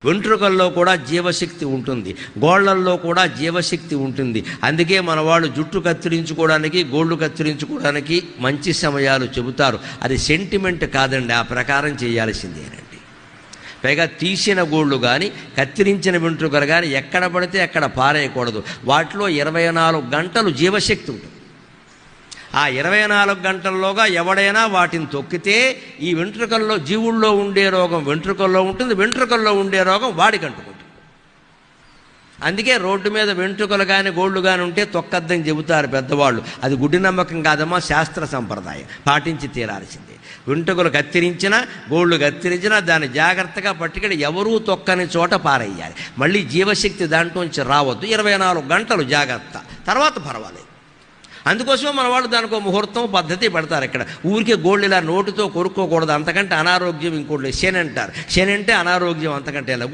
వెంట్రుకల్లో కూడా జీవశక్తి ఉంటుంది, గోళ్లల్లో కూడా జీవశక్తి ఉంటుంది. అందుకే మన వాళ్ళు జుట్టు కత్తిరించుకోవడానికి, గోళ్ళు కత్తిరించుకోవడానికి మంచి సమయాలు చెబుతారు. అది సెంటిమెంట్ కాదండి, ఆ ప్రకారం చేయాల్సిందేనండి. పైగా తీసిన గోళ్ళు కానీ కత్తిరించిన వెంట్రుకలు కానీ ఎక్కడ పడితే అక్కడ పారేయకూడదు. వాటిలో 24 గంటలు జీవశక్తి ఉంటుంది. ఆ 24 గంటల్లోగా ఎవడైనా వాటిని తొక్కితే ఈ వెంట్రుకల్లో, జీవుల్లో ఉండే రోగం వెంట్రుకల్లో ఉంటుంది, వెంట్రుకల్లో ఉండే రోగం వాడికి అంటుకుంటుంది. అందుకే రోడ్డు మీద వెంట్రుకలు కానీ గోళ్ళు కానీ ఉంటే తొక్కద్దని చెబుతారు పెద్దవాళ్ళు. అది గుడ్డి నమ్మకం కాదమ్మా, శాస్త్ర సంప్రదాయం, పాటించి తీరాల్సిందే. వెంట్రుకలు కత్తిరించినా గోళ్ళు కత్తిరించినా దాన్ని జాగ్రత్తగా పట్టుకెళ్ళి ఎవరూ తొక్కని చోట పారేయాలి. మళ్ళీ జీవశక్తి దాంట్లోంచి రావద్దు. 24 గంటలు జాగ్రత్త, తర్వాత పర్వాలేదు. అందుకోసమే మన వాళ్ళు దానికి ముహూర్తం పద్ధతి పెడతారు. ఇక్కడ ఊరికే గోళ్ళు ఇలా నోటితో కొరుక్కోకూడదు, అంతకంటే అనారోగ్యం ఇంకోటి. శని అంటారు, శని అంటే అనారోగ్యం, అంతకంటే